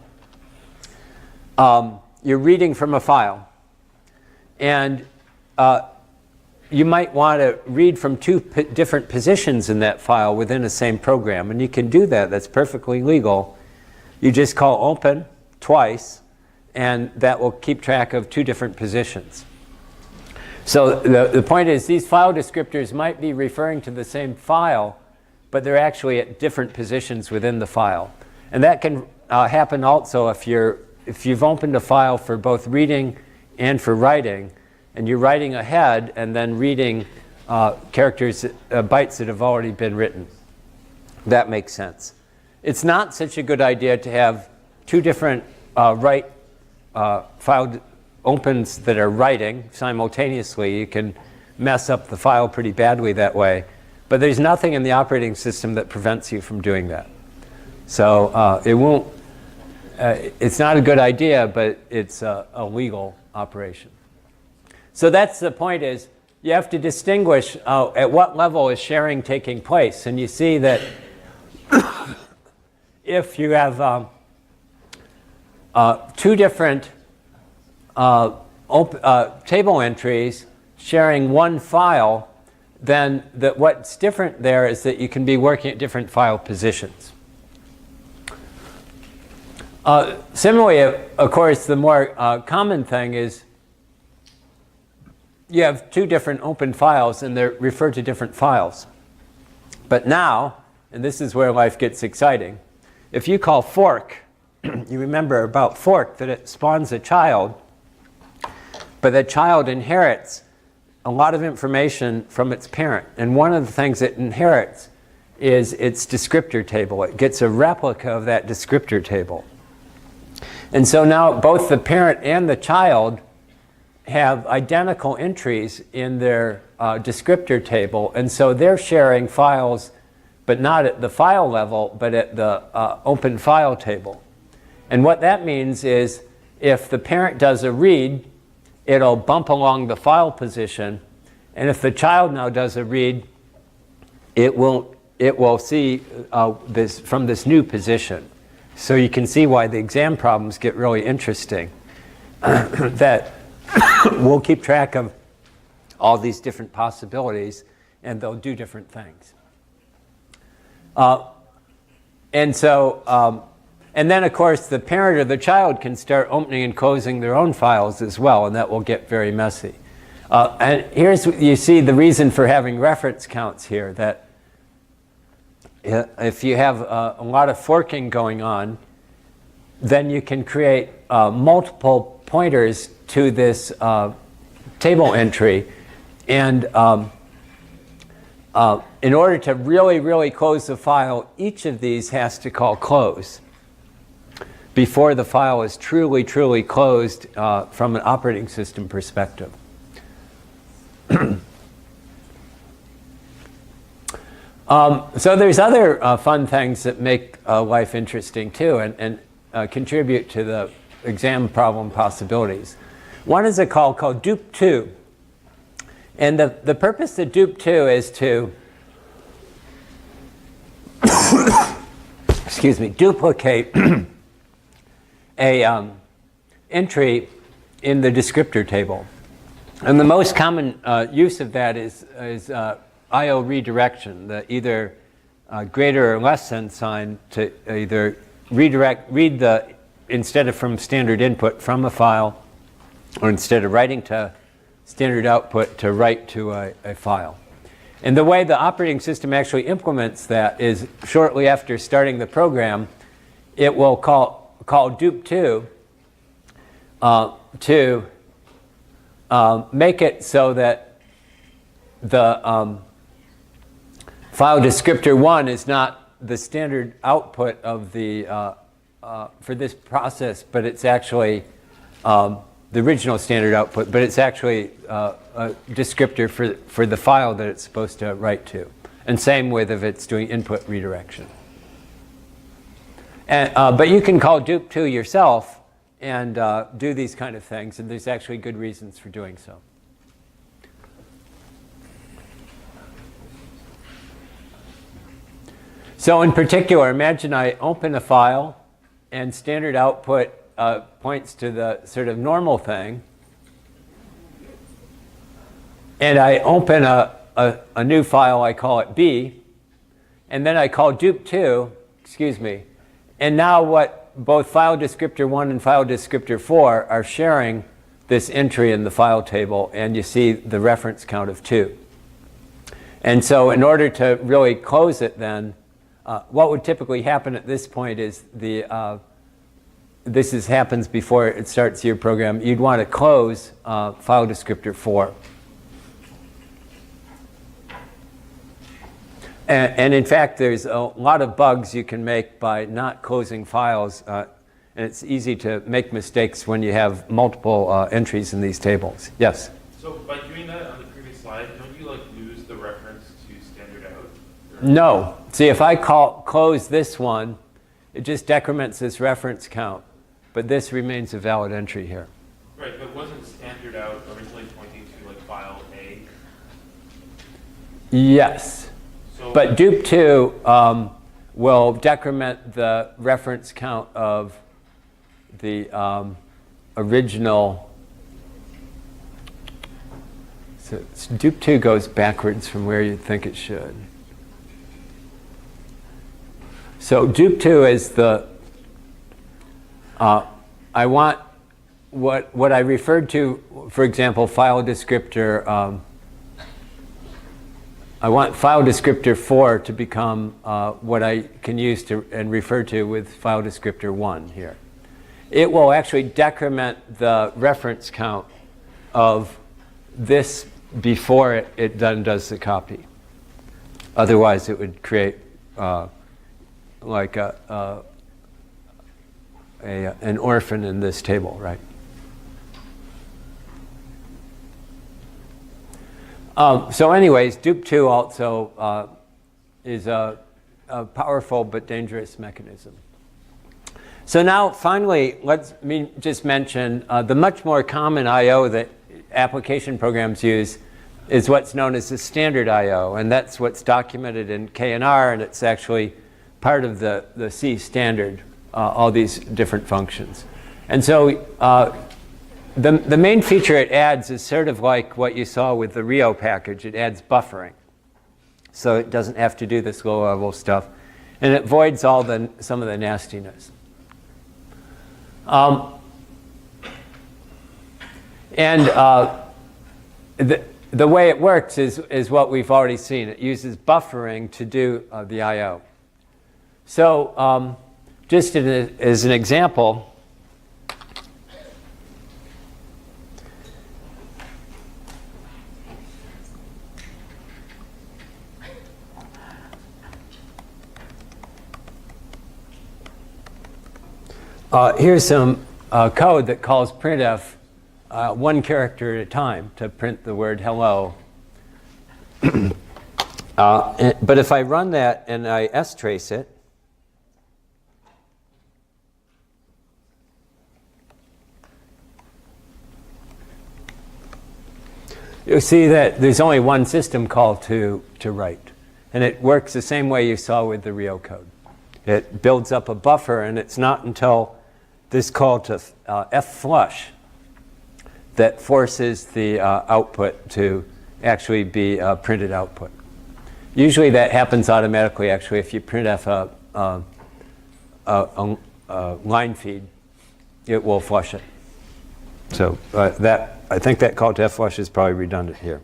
you're reading from a file, and you might want to read from two different positions in that file within the same program. And you can do that. That's perfectly legal. You just call open twice, and that will keep track of two different positions. So the point is, these file descriptors might be referring to the same file, but they're actually at different positions within the file. And that can happen also if you've opened a file for both reading and for writing, and you're writing ahead and then reading characters, bytes that have already been written. That makes sense. It's not such a good idea to have two different write file opens that are writing simultaneously. You can mess up the file pretty badly that way. But there's nothing in the operating system that prevents you from doing that. So it won't. It's not a good idea, but it's a legal operation. So that's the point, is you have to distinguish at what level is sharing taking place. And you see that if you have two different table entries sharing one file, then what's different there is that you can be working at different file positions. Similarly, of course, the more common thing is you have two different open files and they're referred to different files. But now, and this is where life gets exciting, if you call fork, you remember about fork that it spawns a child, but the child inherits a lot of information from its parent. And one of the things it inherits is its descriptor table. It gets a replica of that descriptor table. And so now both the parent and the child have identical entries in their descriptor table. And so they're sharing files, but not at the file level, but at the open file table. And what that means is if the parent does a read, it'll bump along the file position. And if the child now does a read, it will see this from this new position. So you can see why the exam problems get really interesting. That we'll keep track of all these different possibilities, and they'll do different things. And then, of course, the parent or the child can start opening and closing their own files as well, and that will get very messy. And here's, you see the reason for having reference counts here, that if you have a lot of forking going on, then you can create multiple pointers to this table entry. And in order to really, really close the file, each of these has to call close before the file is truly, truly closed from an operating system perspective. So there's other fun things that make life interesting too, and contribute to the exam problem possibilities. One is a call called dupe2. And the purpose of dupe2 is to excuse me, duplicate a entry in the descriptor table. And the most common use of that is IO redirection, the either greater or less than sign to either read the, instead of from standard input from a file, or instead of writing to standard output, to write to a file. And the way the operating system actually implements that is shortly after starting the program, it will call dupe2 to make it so that the file descriptor 1 is not the standard output of the for this process, but it's actually the original standard output, but it's actually a descriptor for the file that it's supposed to write to. And same with if it's doing input redirection. And, but you can call dup2 yourself and do these kind of things, and there's actually good reasons for doing so. So in particular, imagine I open a file and standard output points to the sort of normal thing. And I open a new file, I call it B, and then I call dup2, excuse me, and now what both file descriptor 1 and file descriptor 4 are sharing this entry in the file table, and you see the reference count of 2. And so in order to really close it then, what would typically happen at this point is happens before it starts your program. You'd want to close file descriptor 4. And in fact, there's a lot of bugs you can make by not closing files. And it's easy to make mistakes when you have multiple entries in these tables. Yes? So by doing that on the previous slide, don't you lose the reference to standard out? No. See, if I close this one, it just decrements this reference count. But this remains a valid entry here. Right, but wasn't standard out originally pointing to file A? Yes. So But dup2 will decrement the reference count of the original. So dup2 goes backwards from where you'd think it should. So dup2 is the, I want what I referred to, for example, file descriptor, I want file descriptor 4 to become what I can use to and refer to with file descriptor 1 here. It will actually decrement the reference count of this before it then does the copy. Otherwise, it would create like an orphan in this table, right? So anyways, dup2 also is a powerful but dangerous mechanism. So now finally, let's just mention the much more common I.O. that application programs use is what's known as the standard I.O. And that's what's documented in KNR, and it's actually part of the C standard, all these different functions. And so the main feature it adds is sort of like what you saw with the Rio package. It adds buffering. So it doesn't have to do this low-level stuff. And it voids all some of the nastiness. The way it works is what we've already seen. It uses buffering to do the I.O. So just as an example, here's some code that calls printf one character at a time to print the word hello. But if I run that and I strace it, you'll see that there's only one system call to write. And it works the same way you saw with the Rio code. It builds up a buffer, and it's not until this call to fflush that forces the output to actually be printed output. Usually that happens automatically, actually, if you printf a line feed, it will flush it. So I think that call to fflush is probably redundant here.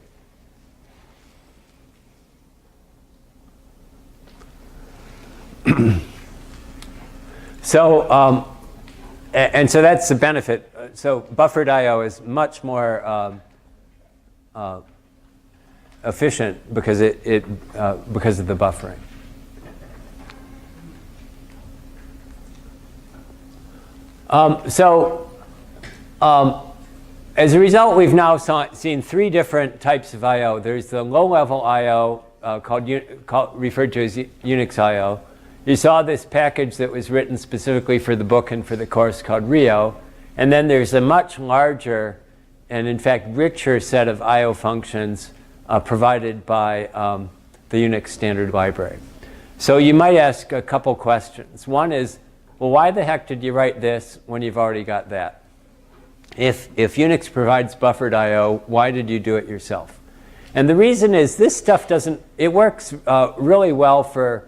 So, and so that's the benefit. So buffered I.O. is much more efficient because because of the buffering. As a result, we've now seen three different types of I/O. There's the low-level I/O referred to as Unix I/O. You saw this package that was written specifically for the book and for the course called Rio. And then there's a much larger and, in fact, richer set of I/O functions provided by the Unix standard library. So you might ask a couple questions. One is, well, why the heck did you write this when you've already got that? If Unix provides buffered I/O, why did you do it yourself? And the reason is this stuff it works really well for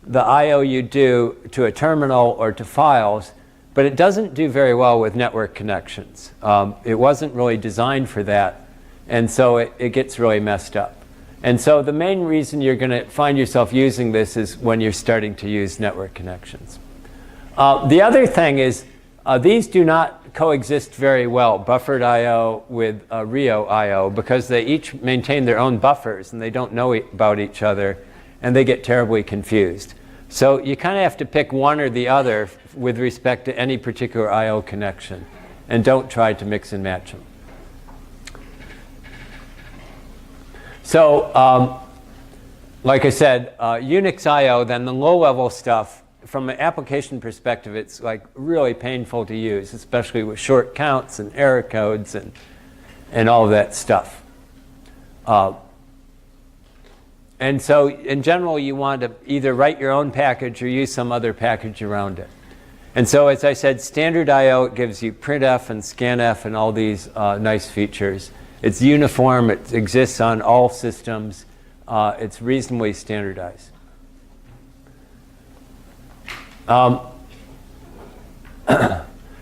the I/O you do to a terminal or to files, but it doesn't do very well with network connections. It wasn't really designed for that, and so it gets really messed up. And so the main reason you're going to find yourself using this is when you're starting to use network connections. The other thing is these do not coexist very well, buffered I/O with Rio I/O, because they each maintain their own buffers and they don't know about each other, and they get terribly confused. So you kind of have to pick one or the other with respect to any particular I/O connection, and don't try to mix and match them. So like I said, Unix I/O, then the low-level stuff, from an application perspective, it's like really painful to use, especially with short counts and error codes and all of that stuff. And so in general, you want to either write your own package or use some other package around it. And so as I said, standard I/O, it gives you printf and scanf and all these nice features. It's uniform. It exists on all systems. It's reasonably standardized.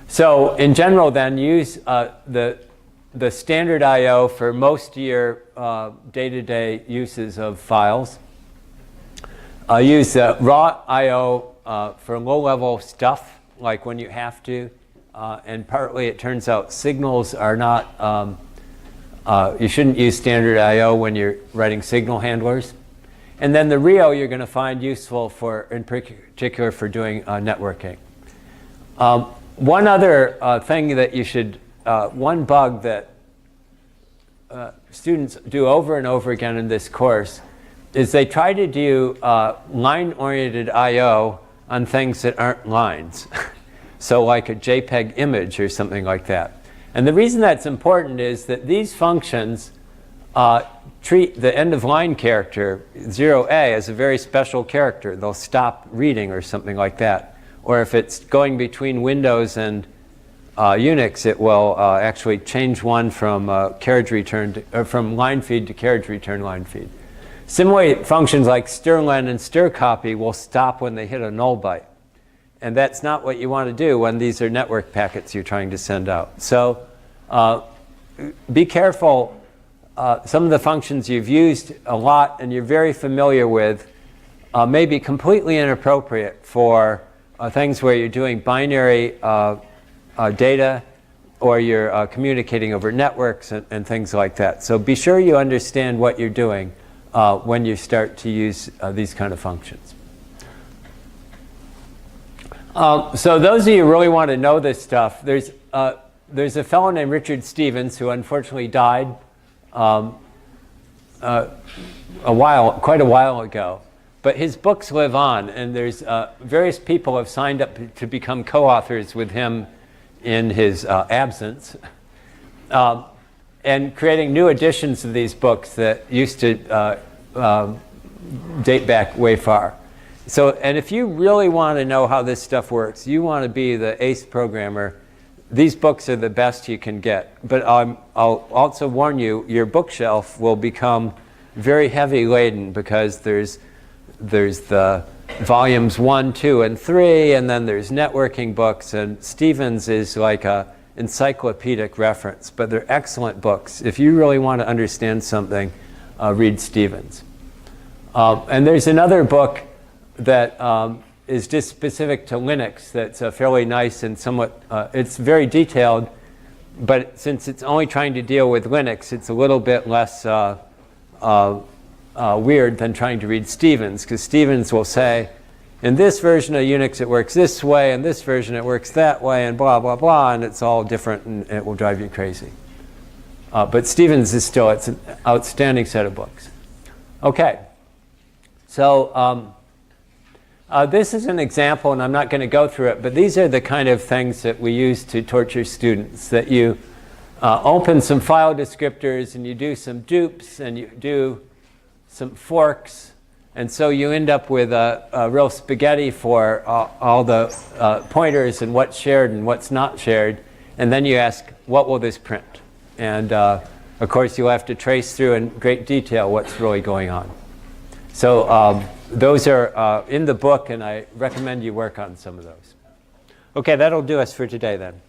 So in general, then, use the standard I/O for most of your day-to-day uses of files. Use raw I/O for low-level stuff, like when you have to. And partly, it turns out, signals are not, you shouldn't use standard I/O when you're writing signal handlers. And then the Rio you're going to find useful in particular for doing networking. One other thing that you should, one bug that students do over and over again in this course is they try to do line-oriented I/O on things that aren't lines. So like a JPEG image or something like that. And the reason that's important is that these functions treat the end-of-line character, 0A, as a very special character. They'll stop reading or something like that. Or if it's going between Windows and Unix, it will actually change one from carriage return from line feed to carriage return line feed. Similarly, functions like strlen and strcpy will stop when they hit a null byte. And that's not what you want to do when these are network packets you're trying to send out. So be careful. Some of the functions you've used a lot and you're very familiar with may be completely inappropriate for things where you're doing binary data or you're communicating over networks and things like that. So be sure you understand what you're doing when you start to use these kind of functions. So those of you who really want to know this stuff, there's a fellow named Richard Stevens who unfortunately died quite a while ago. But his books live on, and there's various people have signed up to become co-authors with him in his absence, and creating new editions of these books that used to date back way far. So, and if you really want to know how this stuff works, you want to be the ace programmer, these books are the best you can get. But I'll also warn you, your bookshelf will become very heavy laden because there's the volumes 1, 2, and 3, and then there's networking books, and Stevens is like a encyclopedic reference, but they're excellent books. If you really want to understand something, read Stevens. And there's another book that is just specific to Linux that's fairly nice and somewhat, it's very detailed, but since it's only trying to deal with Linux, it's a little bit less weird than trying to read Stevens, because Stevens will say, in this version of Unix it works this way, in this version it works that way, and blah, blah, blah, and it's all different, and it will drive you crazy. But Stevens is still, it's an outstanding set of books. Okay, so this is an example, and I'm not going to go through it, but these are the kind of things that we use to torture students, that you open some file descriptors, and you do some dupes, and you do some forks, and so you end up with a real spaghetti for all the pointers and what's shared and what's not shared, and then you ask, what will this print? And of course, you'll have to trace through in great detail what's really going on. So those are in the book, and I recommend you work on some of those. Okay, that'll do us for today then.